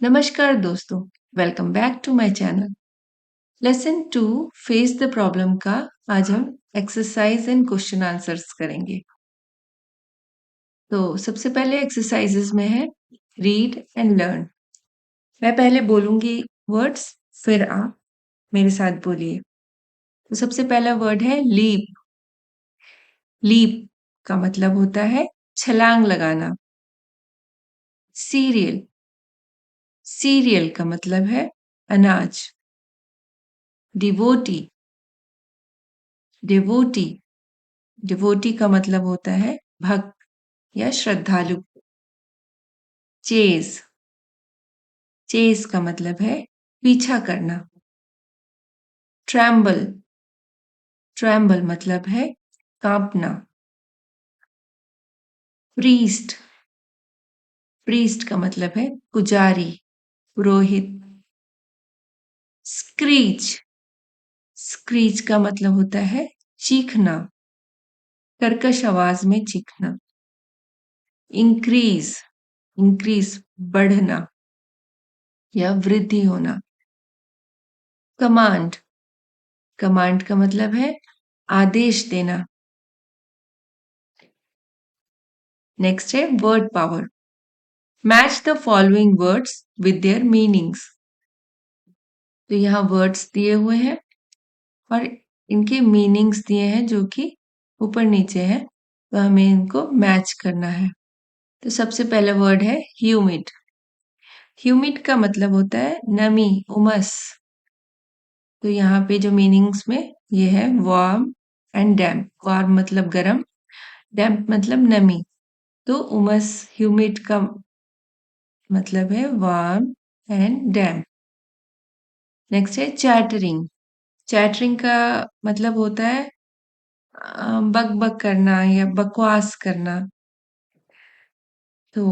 नमस्कार दोस्तों, welcome back to my channel. Lesson 2 face the problem का आज हम एक्सरसाइज एंड क्वेश्चन आंसर्स करेंगे। तो सबसे पहले एक्सरसाइजेज में है रीड एंड लर्न। मैं पहले बोलूंगी वर्ड्स, फिर आप मेरे साथ बोलिए। तो सबसे पहला वर्ड है लीप। लीप का मतलब होता है छलांग लगाना। सीरियल। सीरियल का मतलब है अनाज। डिवोटी। डिवोटी। डिवोटी का मतलब होता है भक्त या श्रद्धालु। चेज। चेज का मतलब है पीछा करना। ट्रैम्बल। ट्रैम्बल मतलब है कांपना। प्रीस्ट। प्रीस्ट का मतलब है पुजारी, पुरोहित। स्क्रीच। स्क्रीच का मतलब होता है चीखना, कर्कश आवाज में चीखना। इंक्रीज। इंक्रीज बढ़ना या वृद्धि होना। कमांड। कमांड का मतलब है आदेश देना। नेक्स्ट है word power. Match the following words with their meanings. तो यहाँ वर्ड्स दिए हुए हैं और इनके मीनिंग्स दिए हैं जो कि ऊपर नीचे है, तो हमें इनको मैच करना है। तो सबसे पहला वर्ड है ह्यूमिड। ह्यूमिड का मतलब होता है नमी, उमस। तो यहाँ पे जो मीनिंग्स में ये है वार्म एंड डैम्प। वार्म मतलब गर्म, डैम्प मतलब नमी। तो उमस, ह्यूमिड का मतलब है वार्म एंड डैम्प। नेक्स्ट है चैटरिंग। चैटरिंग का मतलब होता है बक बक करना या बकवास करना। तो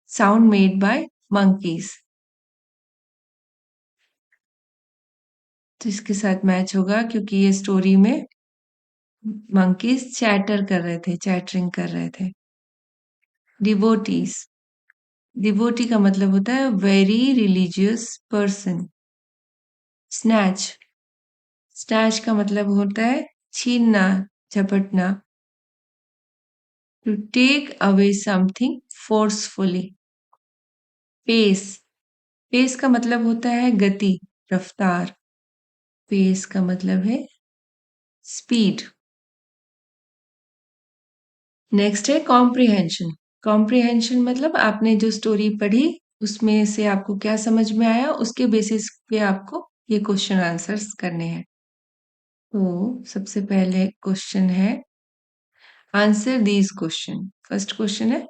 साउंड मेड बाय मंकीज। तो इसके साथ मैच होगा क्योंकि ये स्टोरी में मंकीज चैटर कर रहे थे, चैटरिंग कर रहे थे। डिवोटीज। डिवोटी का मतलब होता है very religious person. Snatch. Snatch का मतलब होता है छीनना, झपटना। To take away something forcefully. Pace. Pace का मतलब होता है गति, रफ्तार। पेस का मतलब है स्पीड। नेक्स्ट है कॉम्प्रिहेंशन। कॉम्प्रिहेंशन मतलब आपने जो स्टोरी पढ़ी उसमें से आपको क्या समझ में आया, उसके बेसिस पे आपको ये क्वेश्चन आंसर्स करने हैं। तो सबसे पहले क्वेश्चन है answer these question. First question है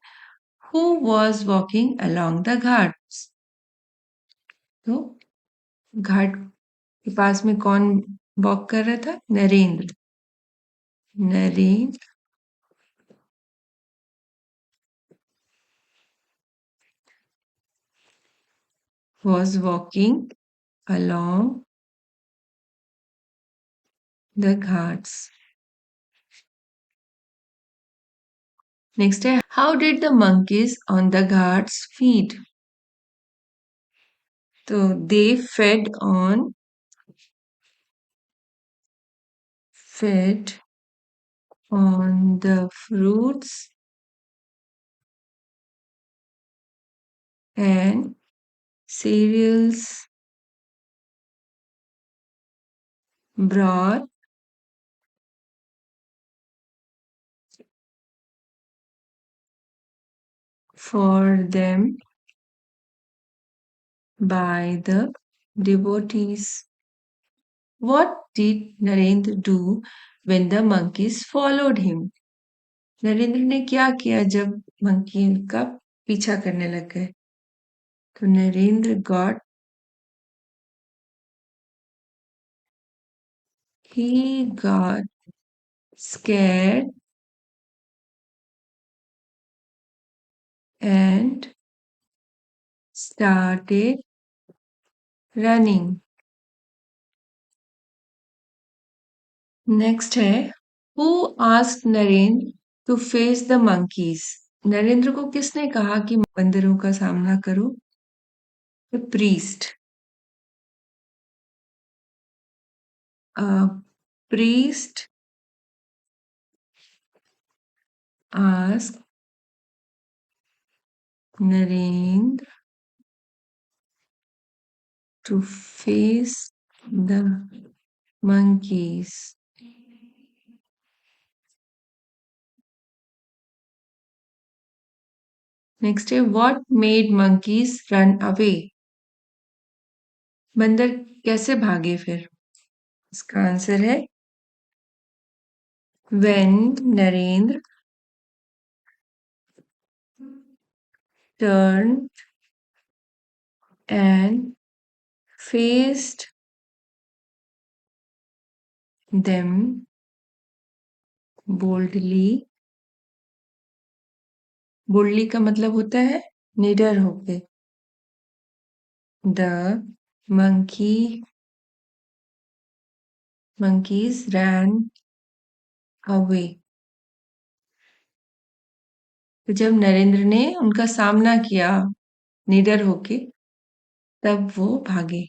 who was walking along the ghats. तो घाट के पास में कौन वॉक कर रहा था? Narendra. Narendra was walking along the ghats. Next है how did the monkeys on the ghats feed? तो they fed on the fruits and cereals brought for them by the devotees. What did Narendra do when the monkeys followed him? Narendra ने क्या किया जब monkey का पीछा करने लग गए? तो Narendra got he got scared and started running. Next है who asked Narendra to face the monkeys? Narendra को किसने कहा कि बंदरों का सामना करो? The priest. Priest asked Narendra to face the monkeys. Next है, what made monkeys run away? बंदर कैसे भागे फिर? इसका आंसर है when Narendra turned and faced them boldly. Boldly का मतलब होता है निडर होके. The monkeys ran away. तो जब नरेंद्र ने उनका सामना किया निडर होके, तब वो भागे.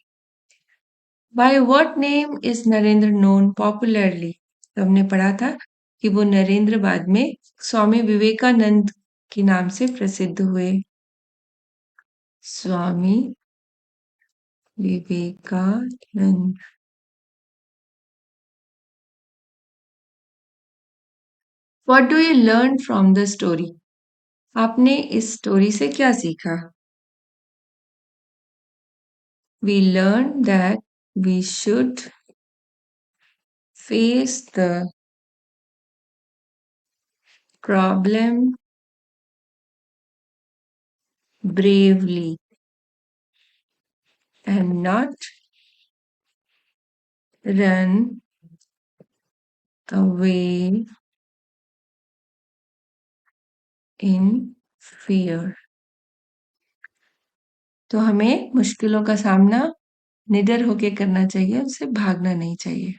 By what name is Narendra known popularly? तो हमने पढ़ा था कि वो नरेंद्र बाद में स्वामी विवेकानंद के नाम से प्रसिद्ध हुए. Swami Vivekananda. What do you learn from the story? आपने इस स्टोरी से क्या सीखा? We learned that we should face the problem bravely and not run away in fear. तो हमें मुश्किलों का सामना निडर होके करना चाहिए, उससे भागना नहीं चाहिए.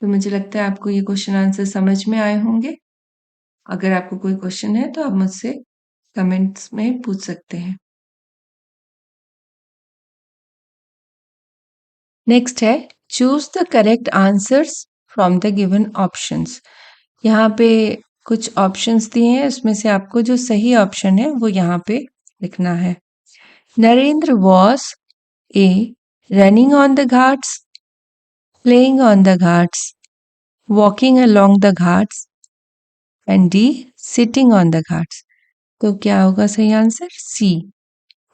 तो मुझे लगता है आपको ये क्वेश्चन आंसर समझ में आए होंगे. अगर आपको कोई क्वेश्चन है तो आप मुझसे कमेंट्स में पूछ सकते हैं. नेक्स्ट है choose the correct answers from the given options. यहाँ पे कुछ ऑप्शंस दिए हैं, उसमें से आपको जो सही ऑप्शन है वो यहाँ पे लिखना है. Narendra was A running on the ghats, playing on the ghats, walking along the ghats and D sitting on the ghats. तो क्या होगा सही answer? C,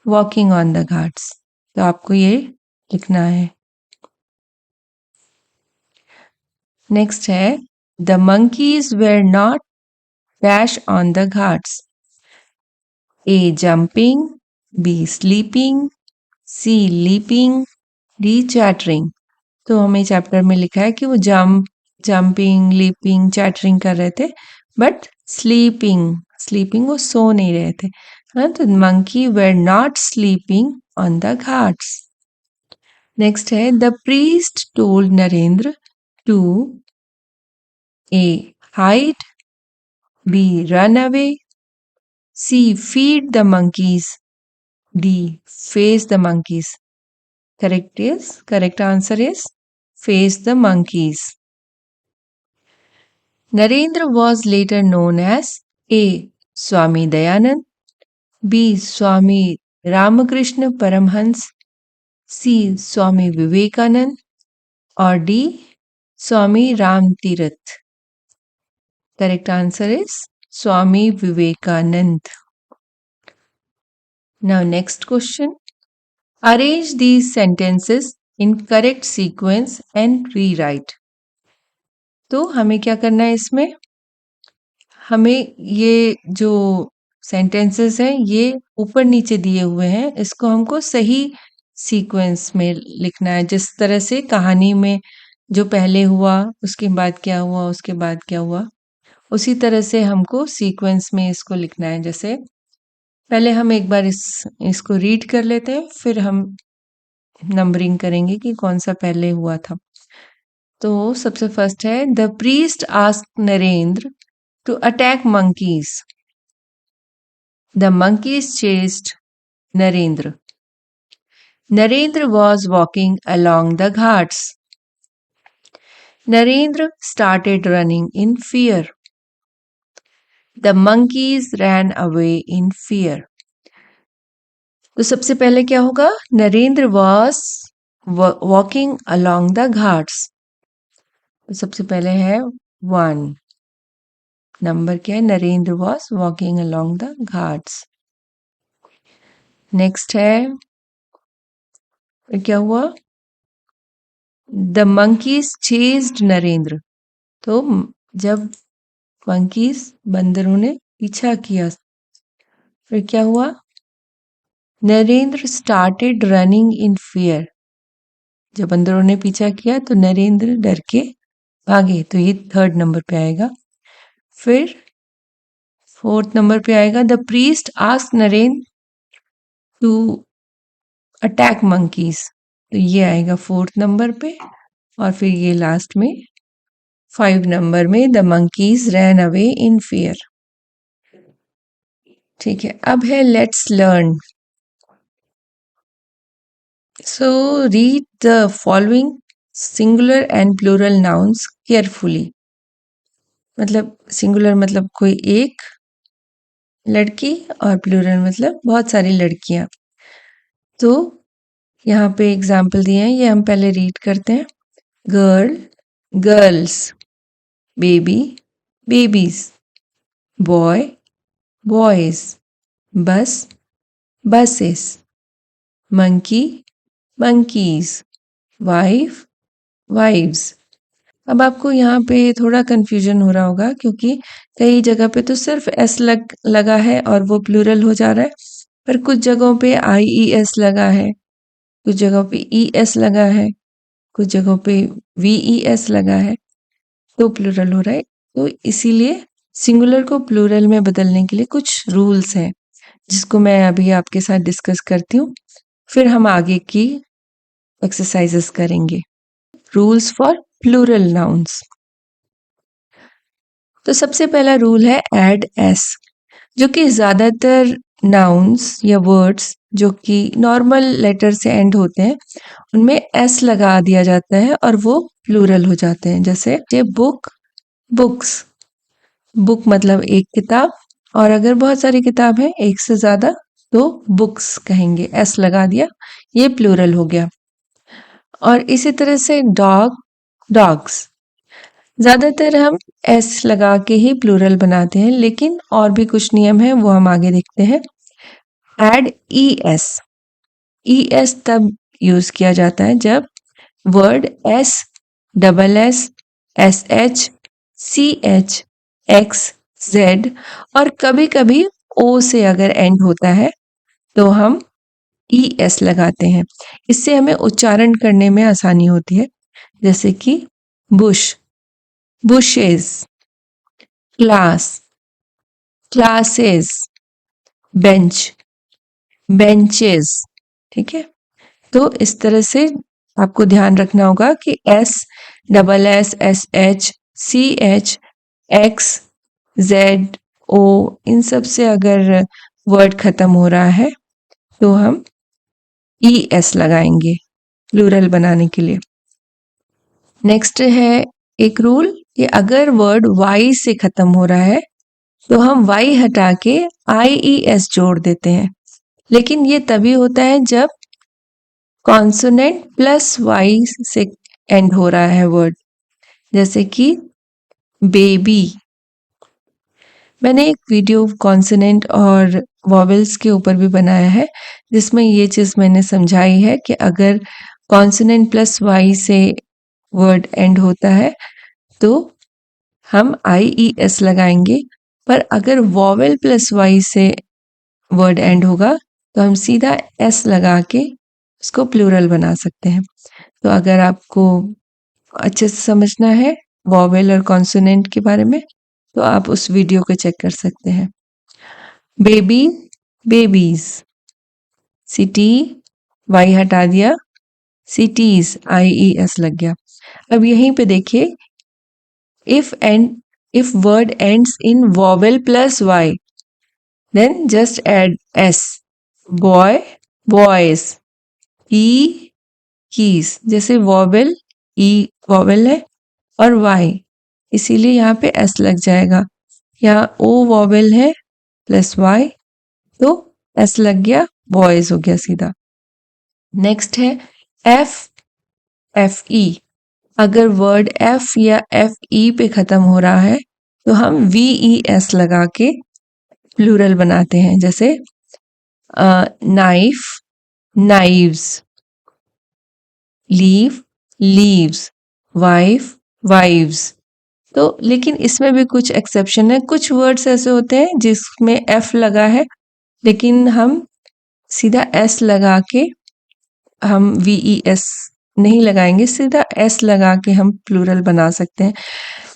walking on the ghats. तो आपको ये लिखना है. नेक्स्ट है the monkeys were not dash on the ghats. A jumping, B sleeping, C leaping, D chattering. तो हमें चैप्टर में लिखा है कि वो जंपिंग, लीपिंग, चैटरिंग कर रहे थे, बट स्लीपिंग वो सो नहीं रहे थे. हाँ, तो monkey were not sleeping on the ghats. Next है the priest told Narendra to a hide, B run away, C feed the monkeys, D face the monkeys. Correct answer is face the monkeys. Narendra was later known as A. Swami Dayanand, B. Swami Ramakrishna Paramhans, C. Swami Vivekanand, or D. Swami Ram Tirath. Correct answer is Swami Vivekanand. Now next question. Arrange these sentences in correct sequence and rewrite. तो हमें क्या करना है इसमें? हमें ये जो sentences हैं ये ऊपर नीचे दिए हुए हैं, इसको हमको सही सीक्वेंस में लिखना है. जिस तरह से कहानी में जो पहले हुआ, उसके बाद क्या हुआ, उसके बाद क्या हुआ, उसी तरह से हमको सीक्वेंस में इसको लिखना है. जैसे पहले हम एक बार इसको रीड कर लेते हैं, फिर हम नंबरिंग करेंगे कि कौन सा पहले हुआ था. तो सबसे फर्स्ट है the priest asked Narendra to attack monkeys. The monkeys chased Narendra. Narendra was walking along the ghats. Narendra started running in fear. The monkeys ran away in fear. तो सबसे पहले क्या होगा? Narendra was walking along the ghats. तो सबसे पहले है 1. Number क्या है? Narendra was walking along the ghats. Next है, क्या हुआ? The monkeys chased Narendra. तो जब monkeys बंदरों ने पीछा किया, फिर क्या हुआ? Narendra started running in fear. जब बंदरों ने पीछा किया तो नरेंद्र डर के भागे. तो ये 3rd नंबर पे आएगा. फिर 4th नंबर पे आएगा, the priest asked Narendra to attack monkeys. तो ये आएगा 4th नंबर पे. और फिर ये लास्ट में 5 नंबर में, the monkeys ran away in fear. ठीक है, अब है let's learn. So read the following singular and plural nouns carefully. मतलब सिंगुलर मतलब कोई एक लड़की और प्लूरल मतलब बहुत सारी लड़कियां. तो यहाँ पे एग्जाम्पल दिए हैं, ये हम पहले रीड करते हैं. Girl, girls. Baby, babies. Boy, boys. Bus, buses. Monkey, monkeys. Wife, wives. अब आपको यहाँ पे थोड़ा कंफ्यूजन हो रहा होगा क्योंकि कई जगह पे तो सिर्फ एस लगा है और वो प्लूरल हो जा रहा है, पर कुछ जगहों पे IES लगा है, कुछ जगहों पे ES लगा है, कुछ जगहों पे VES लगा है, तो प्लूरल हो रहा है. तो इसीलिए सिंगुलर को प्लूरल में बदलने के लिए कुछ रूल्स हैं जिसको मैं अभी आपके साथ डिस्कस करती हूँ. फिर हम आगे की एक्सरसाइजेस करेंगे. Rules for plural nouns. तो सबसे पहला रूल है ऐड एस, जो कि ज्यादातर नाउन्स या वर्ड्स जो कि नॉर्मल लेटर से एंड होते हैं उनमें एस लगा दिया जाता है और वो प्लूरल हो जाते हैं. जैसे बुक, बुक्स. बुक मतलब एक किताब, और अगर बहुत सारी किताब है एक से ज्यादा तो बुक्स कहेंगे. एस लगा दिया, ये प्लूरल हो गया. और इसी तरह से डॉग, डॉग्स. ज्यादातर हम एस लगा के ही प्लूरल बनाते हैं, लेकिन और भी कुछ नियम है वो हम आगे देखते हैं. Add ES. ES तब यूज किया जाता है जब word S, double S, SH, CH, X, Z और कभी कभी O से अगर एंड होता है तो हम ES लगाते हैं. इससे हमें उच्चारण करने में आसानी होती है. जैसे कि Bush, bushes, class, classes. Bench, benches. ठीक है, तो इस तरह से आपको ध्यान रखना होगा कि S, double S, SH, CH, X, Z, O इन सब से अगर वर्ड खत्म हो रहा है तो हम ES लगाएंगे प्लूरल बनाने के लिए. नेक्स्ट है एक रूल कि अगर वर्ड Y से खत्म हो रहा है तो हम Y हटा के IES जोड़ देते हैं. लेकिन ये तभी होता है जब कॉन्सोनेंट प्लस Y से एंड हो रहा है वर्ड. जैसे कि बेबी. मैंने एक वीडियो कॉन्सोनेंट और वॉवेल्स के ऊपर भी बनाया है जिसमें ये चीज मैंने समझाई है कि अगर कॉन्सोनेंट प्लस Y से वर्ड एंड होता है तो हम IES लगाएंगे, पर अगर वॉवेल प्लस Y से वर्ड एंड होगा तो हम सीधा S लगा के उसको प्लूरल बना सकते हैं. तो अगर आपको अच्छे से समझना है वॉवेल और कॉन्सोनेंट के बारे में तो आप उस वीडियो को चेक कर सकते हैं. Baby, babies. सिटी, Y हटा दिया, सिटीज, IES लग गया. अब यहीं पे देखिए, if word ends in vowel plus Y, then just add S, boy boys, key keys, जैसे वॉवेल ई वॉवेल है और वाई, इसीलिए यहाँ पे एस लग जाएगा। यहाँ ओ वॉवेल है प्लस वाई, तो एस लग गया, बॉयज हो गया सीधा। नेक्स्ट है एफ, एफ ई। अगर वर्ड एफ या एफ ई पे खत्म हो रहा है तो हम वी ई एस लगा के प्लूरल बनाते हैं, जैसे knife, knives, leave, leaves, wife, wives. तो लेकिन इसमें भी कुछ एक्सेप्शन है, कुछ वर्ड्स ऐसे होते हैं जिसमें एफ लगा है लेकिन हम सीधा एस लगा के, हम वी ई एस नहीं लगाएंगे, सीधा एस लगा के हम प्लूरल बना सकते हैं।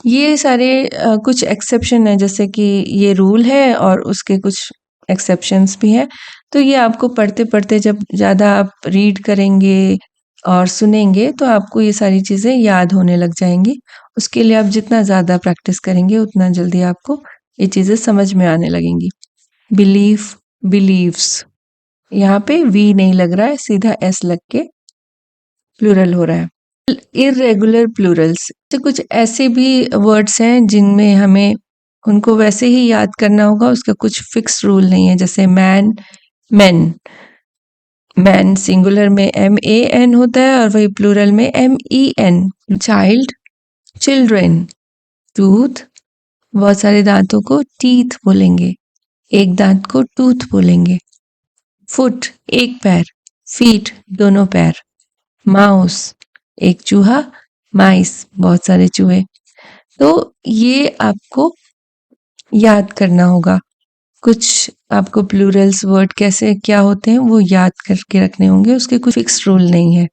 ये सारे कुछ एक्सेप्शन है, जैसे कि ये रूल है और उसके कुछ एक्सेप्शंस भी हैं। तो ये आपको पढ़ते पढ़ते जब ज़्यादा आप रीड करेंगे और सुनेंगे तो आपको ये सारी चीज़ें याद होने लग जाएंगी। उसके लिए आप जितना ज़्यादा प्रैक्टिस करेंगे उतना जल्दी आपको ये चीज़ें समझ में आने लगेंगी। बिलीफ, बिलीव्स, यहाँ पे वी नहीं लग रहा है, सीधा एस लग के प्लूरल हो रहा है। इर्रेगुलर प्लूरल्स, तो कुछ ऐसे भी वर्ड्स हैं जिनमें हमें उनको वैसे ही याद करना होगा, उसका कुछ फिक्स रूल नहीं है। जैसे मैन, मैन, मैन सिंगुलर में एम ए एन होता है और वही प्लूरल में M E N. Child, children, tooth, बहुत सारे दांतों को टीथ बोलेंगे, एक दांत को टूथ बोलेंगे। फुट, एक पैर, फीट, दोनों पैर। माउस, एक चूहा, माइस, बहुत सारे चूहे। तो ये आपको याद करना होगा। कुछ आपको प्लूरल्स वर्ड कैसे क्या होते हैं वो याद करके रखने होंगे, उसके कुछ फिक्स रूल नहीं है।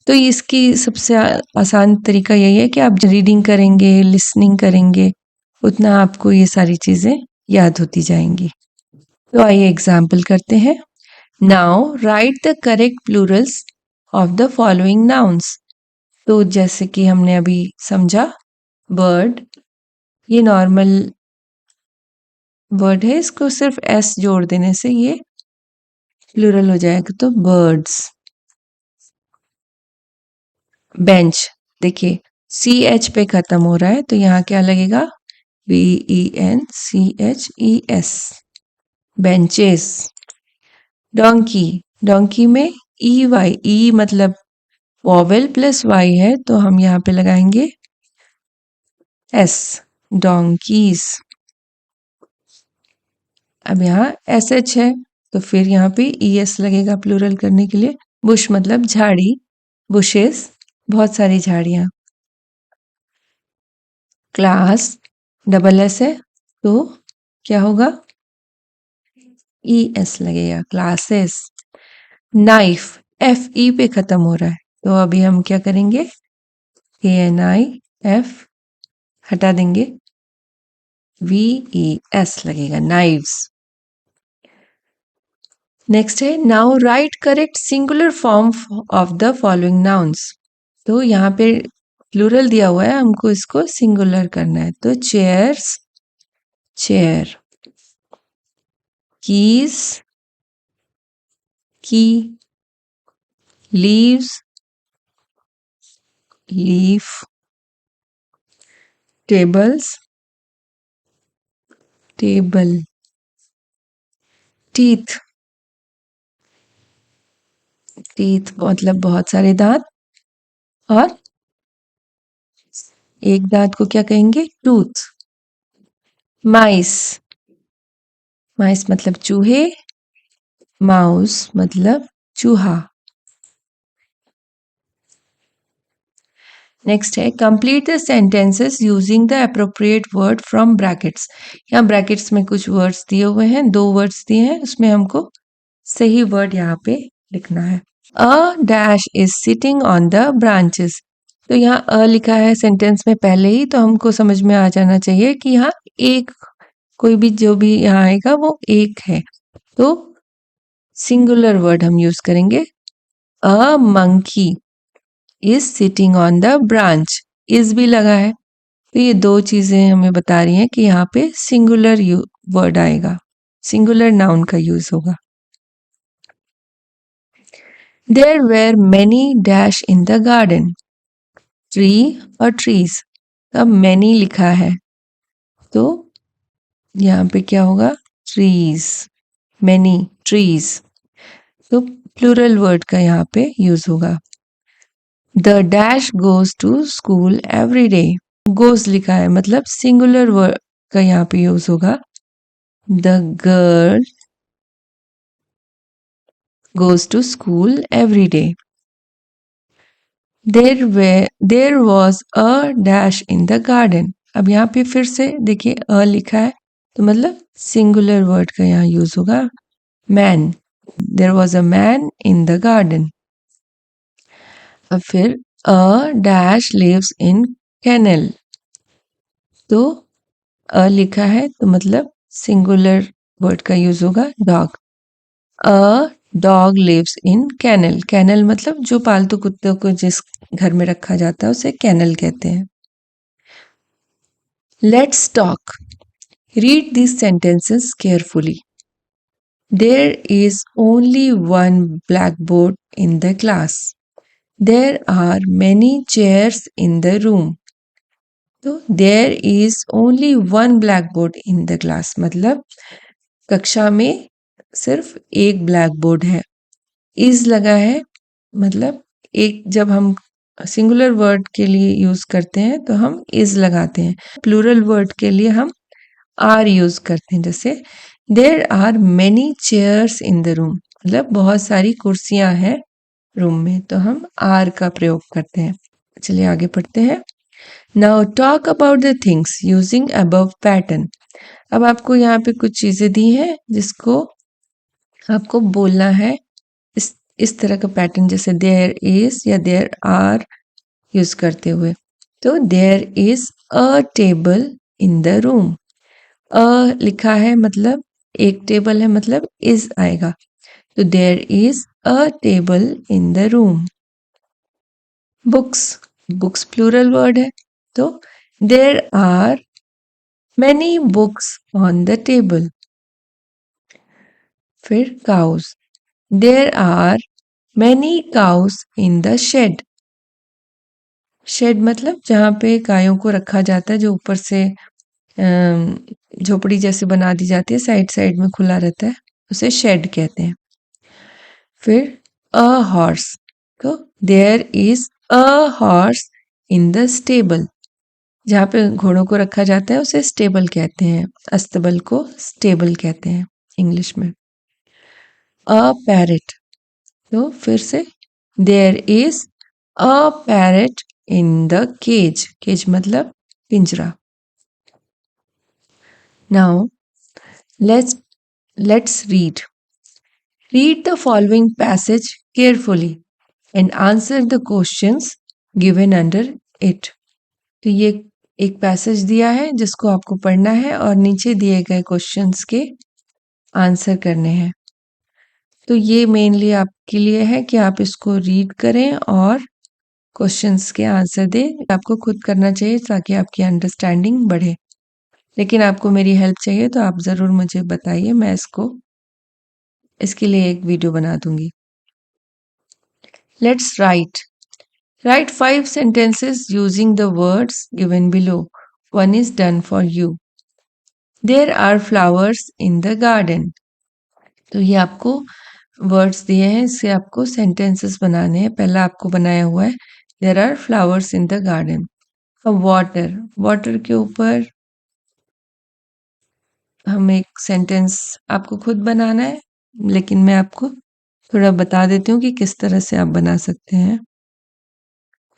तो इसकी सबसे आसान तरीका यही है कि आप रीडिंग करेंगे, लिसनिंग करेंगे, उतना आपको ये सारी चीज़ें याद होती जाएंगी। तो आइए एग्जाम्पल करते हैं। Now right the correct Plurals of the following nouns. तो जैसे कि हमने अभी समझा, बर्ड, ये नॉर्मल वर्ड है, इसको सिर्फ एस जोड़ देने से ये प्लूरल हो जाएगा, तो बर्ड्स। बेंच, देखिए सी एच पे खत्म हो रहा है तो यहाँ क्या लगेगा, B E N C H E S, benches. Donkey, donkey में ई वाई, ई मतलब वॉवेल प्लस वाई है तो हम यहाँ पे लगाएंगे एस, डोंकीज। अब यहाँ एस एच है तो फिर यहाँ पे ई एस लगेगा प्लूरल करने के लिए। बुश मतलब झाड़ी, बुशेस, बहुत सारी झाड़ियाँ। क्लास, डबल एस है तो क्या होगा, ई एस लगेगा, क्लासेस। नाइफ, एफ ई पे खत्म हो रहा है तो अभी हम क्या करेंगे, ए एन आई एफ हटा देंगे, वी ई एस लगेगा, नाइव्स। नेक्स्ट है now right correct singular form of the following nouns. तो यहाँ पे प्लूरल दिया हुआ है, हमको इसको सिंगुलर करना है। तो चेयर्स, चेयर। कीज, की। Leaves, leaf. Tables, table. Teeth, teeth मतलब बहुत सारे दांत, और एक दांत को क्या कहेंगे, टूथ। माइस, माइस मतलब चूहे, माउस मतलब चूहा। नेक्स्ट है complete the sentences using the appropriate word from brackets. यहाँ ब्रैकेट्स में कुछ वर्ड्स दिए हुए हैं, 2 वर्ड्स दिए हैं, उसमें हमको सही वर्ड यहाँ पे लिखना है। A dash is sitting on the branches. तो यहाँ अ लिखा है सेंटेंस में पहले ही, तो हमको समझ में आ जाना चाहिए कि यहाँ एक, कोई भी जो भी यहाँ आएगा वो एक है, तो सिंगुलर वर्ड हम यूज करेंगे। A monkey is sitting on the branch, is भी लगा है, तो ये 2 चीजें हमें बता रही हैं कि यहाँ पे सिंगुलर वर्ड आएगा। सिंगुलर नाउन का यूज होगा। There were many dash in the garden. Tree और ट्रीज, अब मैनी लिखा है तो यहाँ पे क्या होगा, ट्रीज, मैनी ट्रीज, तो प्लूरल वर्ड का यहाँ पे यूज होगा। The dash goes to school every day. Goes लिखा है मतलब सिंगुलर वर्ड का यहाँ पे यूज होगा। The girl goes to school every day. There was a dash in the garden. अब यहाँ पे फिर से देखिए अ लिखा है तो मतलब सिंगुलर वर्ड का यहाँ यूज होगा, man. There was a man in the garden. अब फिर a dash lives in kennel, तो अ लिखा है तो मतलब सिंगुलर वर्ड का यूज होगा, dog. A dog lives in kennel. Kennel मतलब जो पालतू कुत्तों को जिस घर में रखा जाता है उसे कैनल कहते हैं। Let's talk. Read this sentences carefully. There is only one blackboard in the class. There are many chairs in the room. तो there is only one blackboard in the class मतलब कक्षा में सिर्फ एक ब्लैक बोर्ड है। Is लगा है मतलब एक, जब हम सिंगुलर वर्ड के लिए यूज करते हैं तो हम इज लगाते हैं, प्लूरल वर्ड के लिए हम आर यूज करते हैं। जैसे there are many chairs in the room मतलब बहुत सारी कुर्सियां हैं रूम में, तो हम आर का प्रयोग करते हैं। चलिए आगे पढ़ते हैं। Now talk about the things using above pattern. अब आपको यहाँ पे कुछ चीजें दी हैं जिसको आपको बोलना है इस तरह का पैटर्न, जैसे देयर इज या देयर आर यूज करते हुए। तो there is a table in the room. A लिखा है मतलब एक टेबल है मतलब इज आएगा, तो there is a table in the room. Books, books plural word है तो there are many books on the table. फिर cows, there are many cows in the shed. Shed मतलब जहाँ पे गायों को रखा जाता है, जो ऊपर से झोपड़ी जैसे बना दी जाती है, साइड साइड में खुला रहता है, उसे शेड कहते हैं। फिर अ हॉर्स, तो there is a horse in the stable. जहाँ पे घोड़ों को रखा जाता है उसे स्टेबल कहते हैं, अस्तबल को स्टेबल कहते हैं इंग्लिश में। अ पैरेट, तो फिर से there is a parrot in the cage. Cage मतलब पिंजरा। Now let's read. Read the following passage carefully and answer the questions given under it. तो ये एक पैसेज दिया है जिसको आपको पढ़ना है और नीचे दिए गए क्वेश्चंस के आंसर करने हैं। तो ये मेनली आपके लिए है कि आप इसको रीड करें और क्वेश्चंस के आंसर दें। आपको खुद करना चाहिए ताकि आपकी अंडरस्टैंडिंग बढ़े। लेकिन आपको मेरी हेल्प चाहिए तो आप ज़रूर मुझे बताइए, मैं इसके लिए एक वीडियो बना दूंगी। Let's write. Write 5 sentences using the words given below. One is done for you. There are flowers in the garden. तो ये आपको वर्ड्स दिए हैं, इससे आपको सेंटेंसेस बनाने हैं। पहला आपको बनाया हुआ है there are flowers in the garden. अब वाटर, वाटर के ऊपर हम एक सेंटेंस आपको खुद बनाना है, लेकिन मैं आपको थोड़ा बता देती हूँ कि किस तरह से आप बना सकते हैं।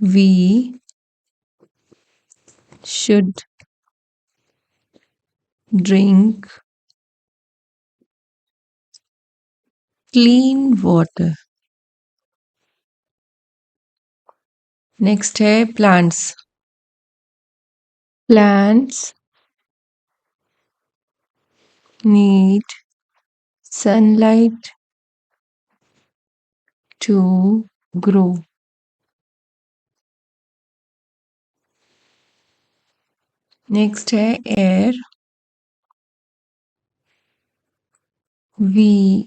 We should drink clean water. Next है plants. Plants need sunlight to grow. Next है air. we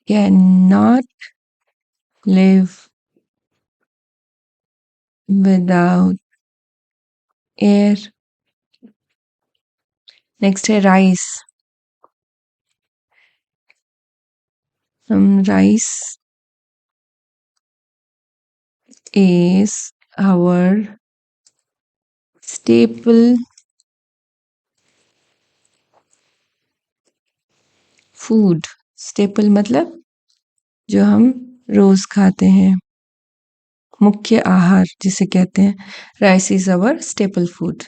cannot live without air. Next है rice. Rice is our staple food। staple मतलब जो हम रोज खाते हैं, मुख्य आहार जिसे कहते हैं। Rice is our staple food.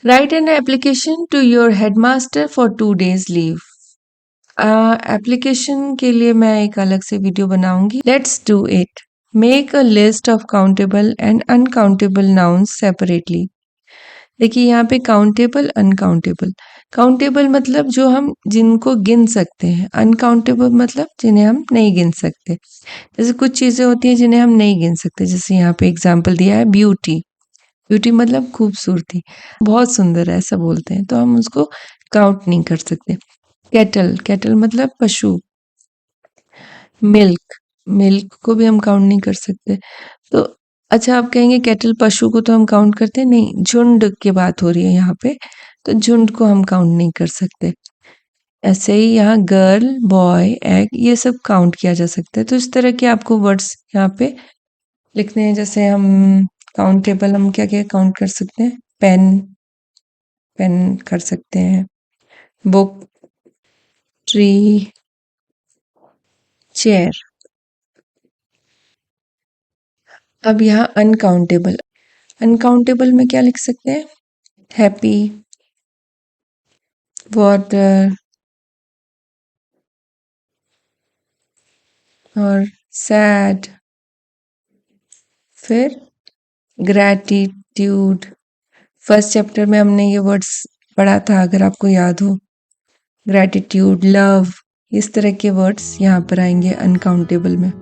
Write an application to your headmaster for 2 days leave. Application के लिए मैं एक अलग से वीडियो बनाऊंगी। Let's do it. Make a list of countable and uncountable nouns separately. देखिए यहाँ पे काउंटेबल अनकाउंटेबल। काउंटेबल मतलब जो हम जिनको गिन सकते हैं, अनकाउंटेबल मतलब जिन्हें हम नहीं गिन सकते। जैसे कुछ चीजें होती हैं जिन्हें हम नहीं गिन सकते, जैसे यहाँ पे एग्जाम्पल दिया है ब्यूटी। ब्यूटी मतलब खूबसूरती, बहुत सुंदर है ऐसा बोलते हैं, तो हम उसको काउंट नहीं कर सकते। कैटल, कैटल मतलब पशु। मिल्क, मिल्क को भी हम काउंट नहीं कर सकते। तो अच्छा, आप कहेंगे कैटल पशु को तो हम काउंट करते हैं, नहीं, झुंड की बात हो रही है यहाँ पे, तो झुंड को हम काउंट नहीं कर सकते। ऐसे ही यहाँ गर्ल, बॉय, एग ये सब काउंट किया जा सकता है। तो इस तरह के आपको वर्ड्स यहाँ पे लिखने हैं। जैसे हम काउंटेबल हम क्या क्या काउंट कर सकते हैं, पेन, पेन कर सकते हैं, बुक, ट्री, चेयर। अब यहाँ अनकाउंटेबल, अनकाउंटेबल में क्या लिख सकते हैं, हैप्पी, वाटर और सैड, फिर ग्रैटिट्यूड। फर्स्ट चैप्टर में हमने ये वर्ड्स पढ़ा था, अगर आपको याद हो, ग्रैटिट्यूड, लव, इस तरह के वर्ड्स यहाँ पर आएंगे अनकाउंटेबल में।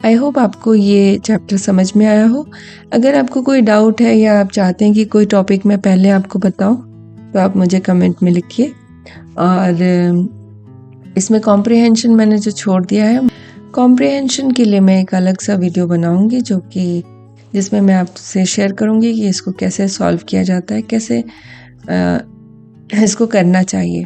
आई होप आपको ये चैप्टर समझ में आया हो। अगर आपको कोई डाउट है या आप चाहते हैं कि कोई टॉपिक मैं पहले आपको बताऊं, तो आप मुझे कमेंट में लिखिए। और इसमें कॉम्प्रिहेंशन मैंने जो छोड़ दिया है, कॉम्प्रिहेंशन के लिए मैं एक अलग सा वीडियो बनाऊंगी जो कि जिसमें मैं आपसे शेयर करूंगी कि इसको कैसे सॉल्व किया जाता है, कैसे इसको करना चाहिए।